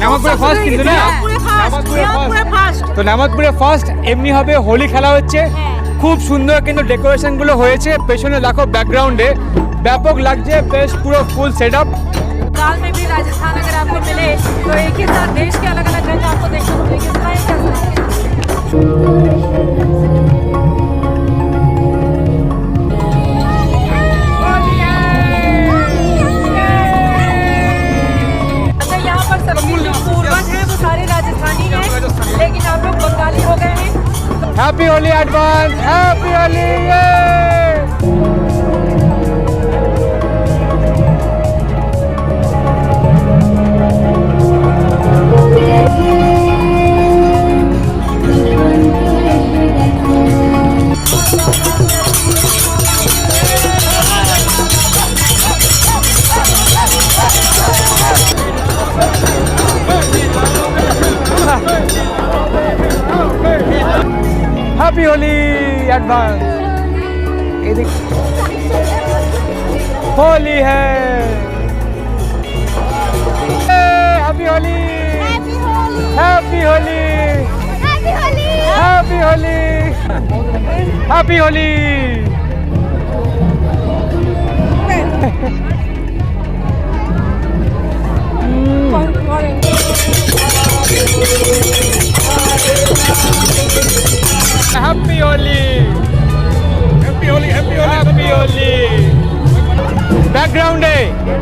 নামাজপুরে first কিন্তু না, নামাজপুরে first. তো নামাজপুরে ফার্স্ট এমনি হবে হোলি খেলা হচ্ছে, খুব সুন্দর কিন্তু ডেকোরেশন গুলো হয়েছে, পেছনে দেখো ব্যাকগ্রাউন্ডে ব্যাপক লাগছে, বেশ পুরো ফুল সেট আপ। साल में भी राजस्थान अगर आपको मिले तो एक ही साथ देश के अलग अलग रंग आपको देखने को मिलेंगे। अच्छा, यहाँ पर सभी जो पूर्वज हैं वो सारे राजस्थानी हैं, लेकिन आप लोग बंगाली हो गए हैं। Happy Holi advance, happy Holi. Happy Holi advance. ये देख, होली है। Happy Holi, happy Holi, happy Holi, happy Holi. Happy Holi, happy Holi, happy Holi, happy Holi. ব্যাকগ্রাউন্ডে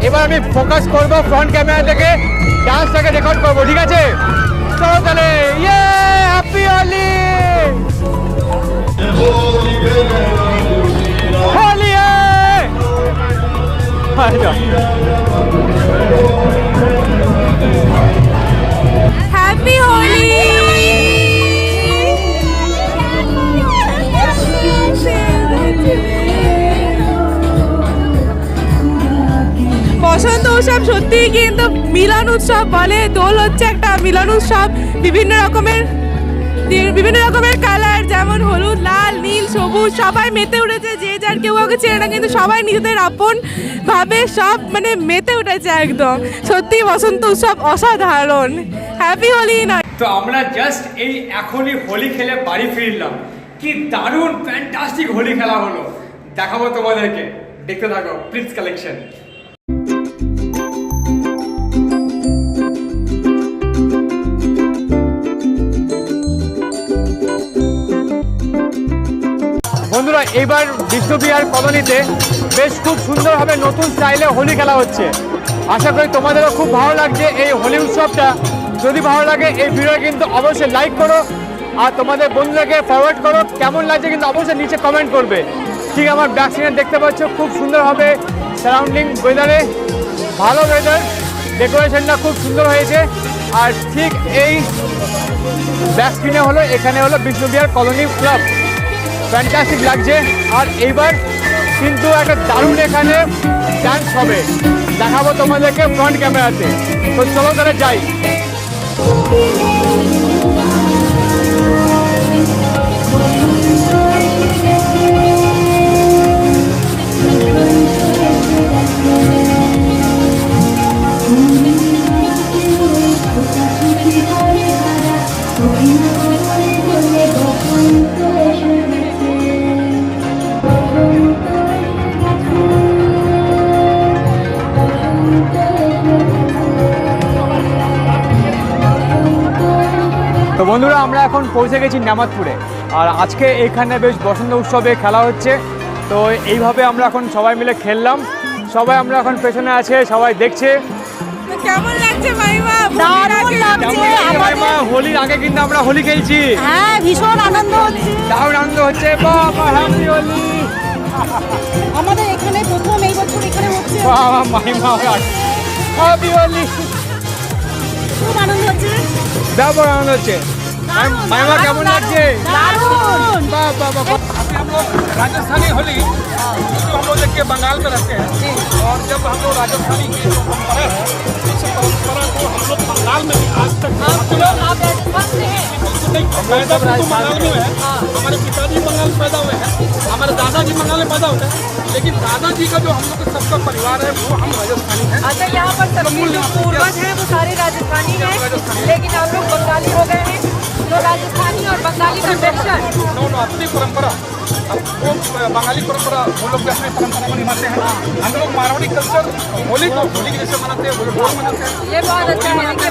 এবার আমি ফোকাস করব ফ্রন্ট ক্যামেরা থেকে, ডান্সটাকে রেকর্ড করব, ঠিক আছে? চলো তাহলে, ইয়ে হ্যাপি হোলি, হোলি हैप्पी होली। বসন্ত উৎসব সত্যিই কিন্তু মিলন উৎসব বলে, দোল হচ্ছে একটা মিলন উৎসব, বিভিন্ন রকমের কালার, যেমন হলুদ, লাল, নীল, সবুজ, সবাই মেতে উঠেছে, যে যার কেউ কাউকে চেনে না, কিন্তু সবাই নিজেদের আপন ভাবে সব মানে মেতে উঠেছে একদম। সত্যি বসন্ত উৎসব অসাধারণ। হ্যাপি হোলি। নয় তো আমরা জাস্ট এই এখনই হোলি খেলে বাড়ি ফিরলাম, কি দারুণ ফ্যান্টাস্টিক হোলি খেলা হলো, দেখাবো তোমাদেরকে, দেখতে থাকো প্রিন্স কালেকশন। বন্ধুরা, এইবার বিষ্ণুবিহার কলোনিতে বেশ খুব সুন্দরভাবে নতুন স্টাইলে হোলি খেলা হচ্ছে। আশা করি তোমাদেরও খুব ভালো লাগছে এই হোলি উৎসবটা। যদি ভালো লাগে এই ভিডিও কিন্তু অবশ্যই লাইক করো, আর তোমাদের বন্ধুদেরকে ফরওয়ার্ড করো। কেমন লাগছে কিন্তু অবশ্যই নিচে কমেন্ট করবে। ঠিক আমার ব্যাক সিনে দেখতে পাচ্ছ, খুব সুন্দরভাবে সারাউন্ডিং ওয়েদারে, ভালো ওয়েদার, ডেকোরেশনটা খুব সুন্দর হয়েছে। আর ঠিক এই ব্যাক স্ক্রিনে হলো, এখানে হলো বিষ্ণুবিহার কলোনি ক্লাব, ফ্যান্টাস্টিক লাগছে। আর এইবার কিন্তু একটা দারুণ এখানে ডান্স হবে, দেখাবো তোমাদেরকে ফ্রন্ট ক্যামেরাতে। তো চলো তাহলে যাই। তো বন্ধুরা, আমরা এখন পৌঁছে গেছি নামাজপুরে, আর আজকে এখানে বেশ বসন্ত উৎসবে খেলা হচ্ছে। তো এইভাবে আমরা এখন সবাই মিলে খেললাম, সবাই আমরা এখন পেছনে আছে, সবাই দেখছে। কেমন লাগছে মাইমা? দারুণ লাগছে। মাইমা, হোলির আগে কিন্তু আমরা হোলি খেলছি, হ্যাঁ ভীষণ আনন্দ হচ্ছে, দারুণ আনন্দ হচ্ছে। বাবা হ্যাপি হোলি। আমাদের এখানে প্রথম এই বছর এখানে হচ্ছে, বাবা মাইমা হ্যাপি হোলি, খুব আনন্দ হচ্ছে, ব্যাপক আনন্দ হচ্ছে। মাইমা কেমন লাগছে? দারুণ। বাবা বাবা। हम लोग राजस्थानी होली जो हम लोग देखिए बंगाल में रहते हैं, और जब हम लोग राजस्थानी की जो परंपरा है, इस परंपरा को हम लोग बंगाल में भी आज तक पैदा तो बंगाल में है। हमारे पिताजी बंगाल में पैदा हुए हैं, हमारे दादाजी बंगाल में पैदा हुए हैं, लेकिन दादाजी का जो हम लोग सबका परिवार है वो हम राजस्थानी हैं। अच्छा, यहाँ पर सभी जो पूर्वज हैं वो सारे राजस्थानी हैं, राजस्थानी और बंगाली का मिक्सचर। नो नो अपनी परंपरा। अब वो बंगाली परंपरा वो लोग भी अपनी परंपरा को निभाते हैं। हम लोग मारवाड़ी कल्चर होली को होली के जैसे मनाते हैं, होली को मनाते हैं। ये बहुत अच्छा है कि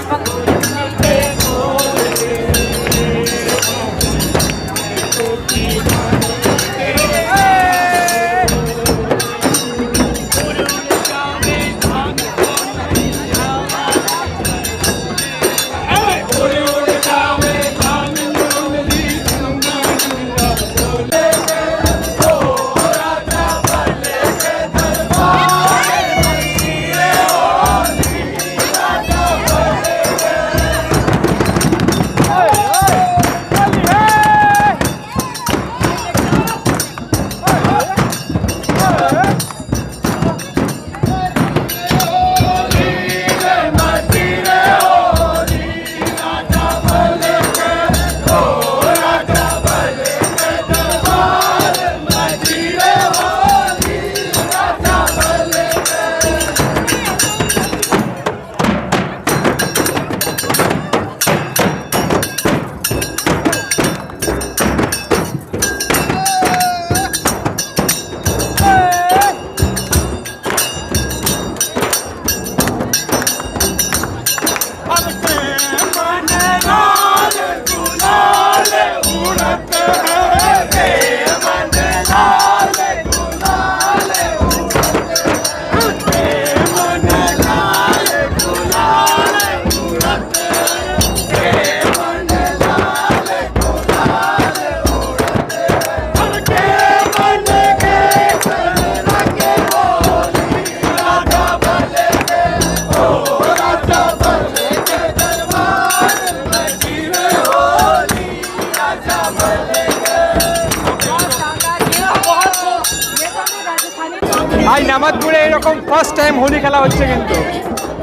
ভাই নামাজপুরে এরকম ফার্স্ট টাইম হোলি খেলা হচ্ছে কিন্তু,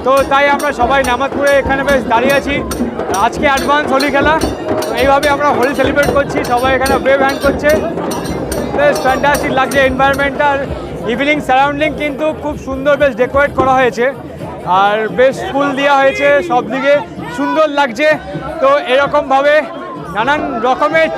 তো তাই আমরা সবাই নামাজপুরে এখানে বেশ দাঁড়িয়ে আছি। আজকে অ্যাডভান্স হোলি খেলা, তো এইভাবে আমরা হোলি সেলিব্রেট করছি, সবাই এখানে ওয়েভ হ্যান্ড করছে, বেশ ফ্যান্টাস্টিক লাগছে এনভায়রনমেন্টটার। ইভিনিং সারাউন্ডিং কিন্তু খুব সুন্দর, বেশ ডেকোরেট করা হয়েছে আর বেশ ফুল দেওয়া হয়েছে, সব দিকে সুন্দর লাগছে। তো এরকমভাবে নানান রকমের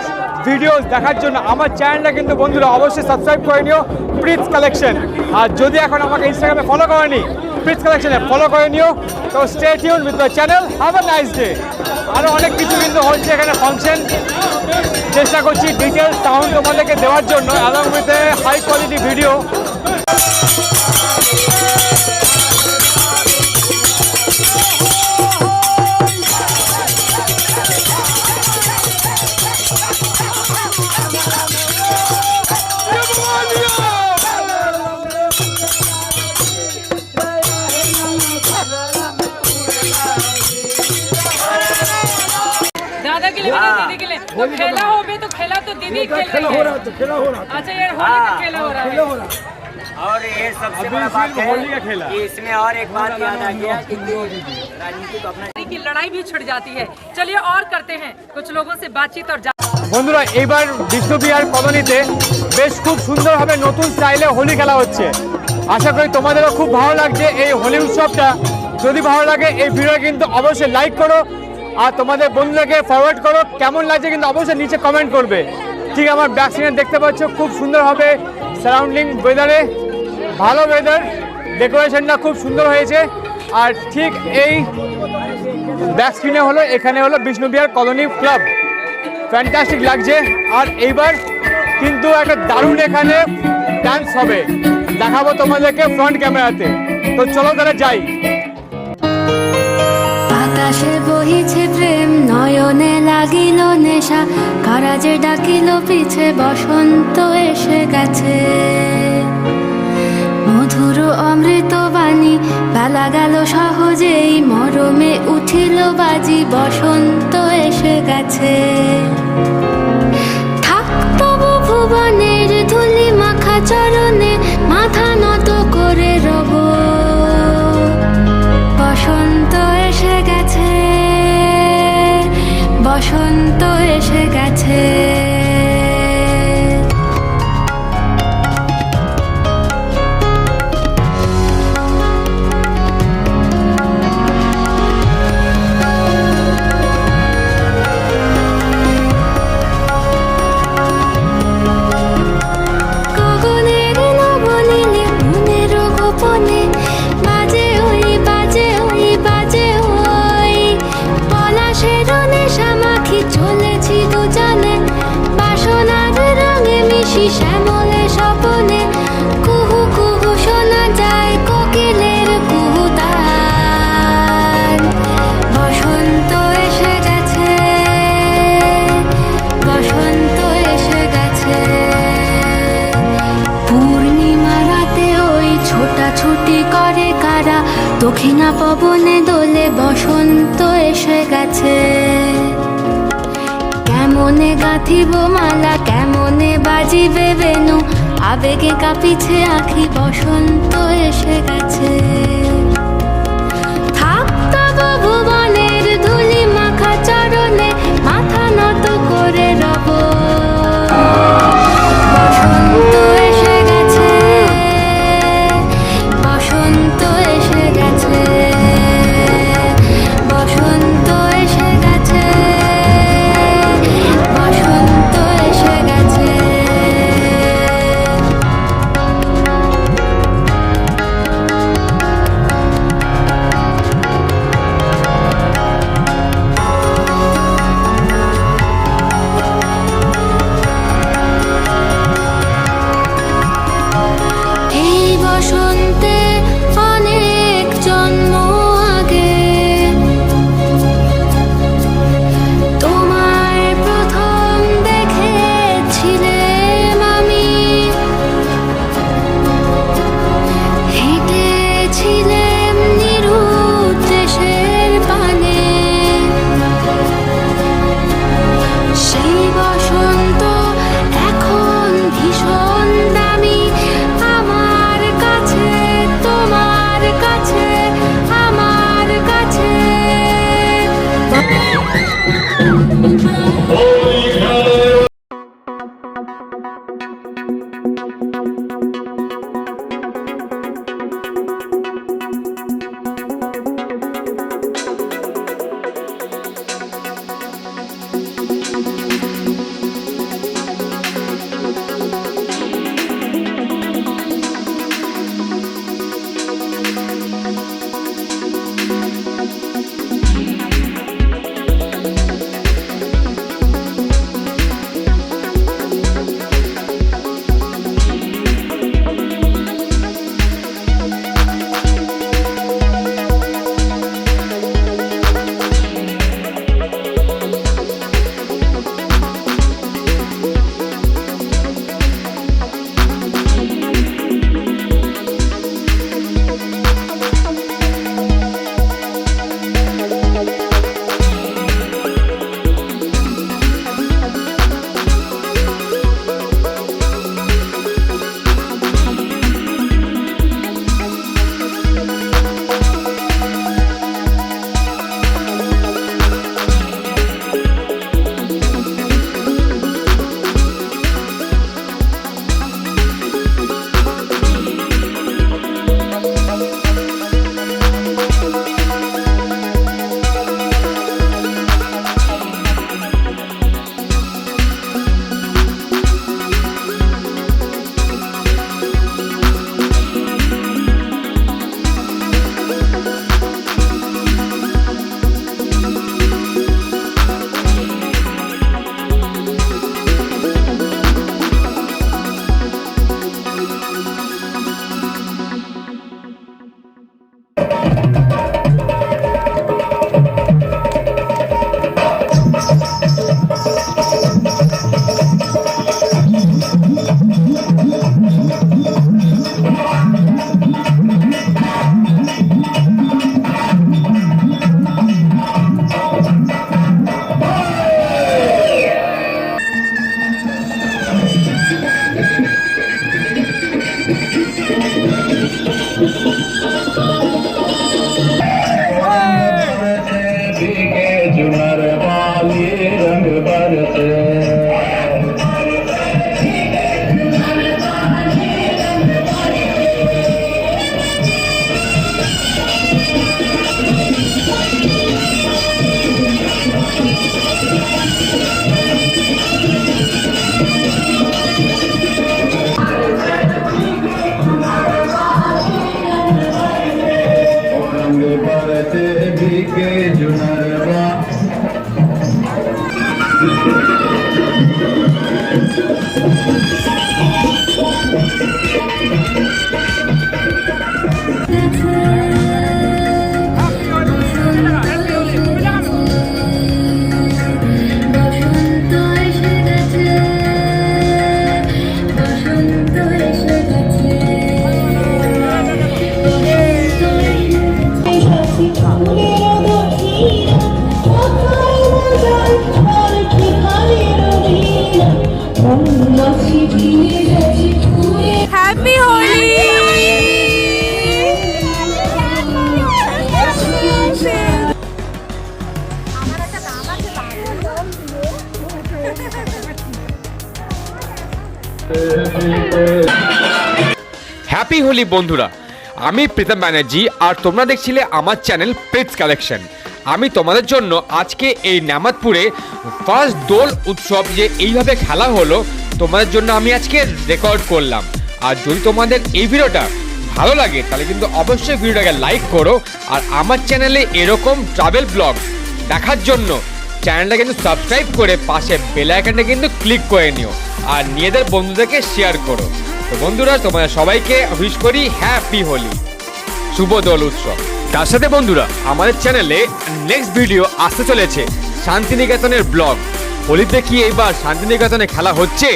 ভিডিওস দেখার জন্য আমার চ্যানেলটা কিন্তু বন্ধুরা অবশ্যই সাবস্ক্রাইব করে নিও, প্রিন্স কালেকশন। আর যদি এখন আমাকে ইনস্টাগ্রামে ফলো করেনি, প্রিন্স কালেকশনে ফলো করে নিও। তো stay tune with my channel, have a nice day. আরও অনেক কিছু কিন্তু হচ্ছে এখানে ফাংশন, চেষ্টা করছি ডিটেলস সাউন্ড তোমাদেরকে দেওয়ার জন্য, along with a high quality video. दादा के लिए दीदी के लिए तो खेला हो भी तो खेला तो दीदी खेल रही है। अच्छा ये होली का खेला हो रहा है। और ये सबसे बड़ा बात है कि इसमें और एक बात याद आ गया कि राजनीतिक अपना की लड़ाई भी छिड़ जाती है। चलिए और करते हैं कुछ लोगों से बातचीत और বন্ধুরা এইবার বিষ্ণুবিহার কলোনিতে বেশ খুব সুন্দরভাবে নতুন স্টাইলে হোলি খেলা হচ্ছে। আশা করি তোমাদেরও খুব ভালো লাগছে এই হোলি উৎসবটা। যদি ভালো লাগে এই ভিডিও কিন্তু অবশ্যই লাইক করো আর তোমাদের বন্ধুদেরকে ফরওয়ার্ড করো। কেমন লাগছে কিন্তু অবশ্যই নিচে কমেন্ট করবে। ঠিক আমার ব্যাক সিনে দেখতে পাচ্ছ খুব সুন্দরভাবে সারাউন্ডিং ওয়েদারে, ভালো ওয়েদার, ডেকোরেশনটা খুব সুন্দর হয়েছে। আর ঠিক এই ব্যাক স্ক্রিনে হলো, এখানে হলো বিষ্ণুবিহার কলোনি ক্লাব, ফ্যান্টাস্টিক লাগছে। আর এইবার কিন্তু একটা দারুণ এখানে ডান্স হবে, দেখাবো তোমাদেরকে ফ্রন্ট ক্যামেরাতে। তো চলো তাহলে যাই। আকাশে বহিছে প্রেম, নয়নে লাগিল নেশা, কারাজে ডাকিল পিছে, বসন্ত এসে গেছে। মধুর অমৃত বাণী, বেলা গেল সহজেই, মরমে উঠিল বাজি, বসন্ত এসে গেছে। থাক তবু ভুবনের ধুলি মাখা চরণে, মাথা নত করে রব। বসন্ত এসে গেছে, বসন্ত এসে গেছে। দক্ষিণা পবনে দোলে বসন্ত এসে গেছে। কেমনে গাঁথিব মালা, কেমনে বাজিবে বেনু, আবেগে কাঁপিছে আখি, বসন্ত এসে গেছে। থাক তব ভুবনের ধুলি মাখা চরণে, মাথা নত করে রব। বসন্ত এসে গেছে, বসন্ত এসে গেছে, বসন্ত এসে গেছে, বসন্ত এসে গেছে। এই বসন্তে অনেক জন্ম আগে তোমার প্রথম দেখেছিলাম আমি। হেঁটেছিলাম নিরুৎ দেশের পানে, সেই বসন্ত এখন ভীষণ দামি আমার কাছে, তোমার কাছে, আমার কাছে। जुनर वाली रंग बरसे रंग बरसे भीगे जुनर হ্যাপি হোলি বন্ধুরা, আমি প্রীতম ব্যানার্জি আর তোমরা দেখছিলে আমার চ্যানেল প্রিটস কালেকশন। আমি তোমাদের জন্য আজকে এই নামাতপুরে ফার্স্ট দোল উৎসব যে এইভাবে খেলা হলো তোমাদের জন্য আমি আজকে রেকর্ড করলাম। আর যদি তোমাদের এই ভিডিওটা ভালো লাগে তাহলে কিন্তু অবশ্যই ভিডিওটাকে লাইক করো, আর আমার চ্যানেলে এরকম ট্রাভেল ব্লগ দেখার জন্য চ্যানেলটা কিন্তু সাবস্ক্রাইব করে পাশে বেল আইকনটা কিন্তু ক্লিক করে নিও, আর নিজেদের বন্ধুদেরকে শেয়ার করো। তো বন্ধুরা, তোমাদের সবাইকে উইশ করি হ্যাপি হোলি, শুভ দোল উৎসব। তার সাথে বন্ধুরা, আমাদের চ্যানেলে নেক্সট ভিডিও আসতে চলেছে শান্তিনিকেতনের ব্লগ। হোলিতে কি এইবার শান্তিনিকেতনে খেলা হচ্ছে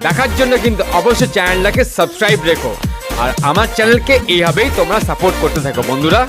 দেখার জন্য কিন্তু অবশ্যই চ্যানেলটাকে সাবস্ক্রাইব রেখো, আর আমার চ্যানেলকে এইভাবেই তোমরা সাপোর্ট করতে থাকো বন্ধুরা।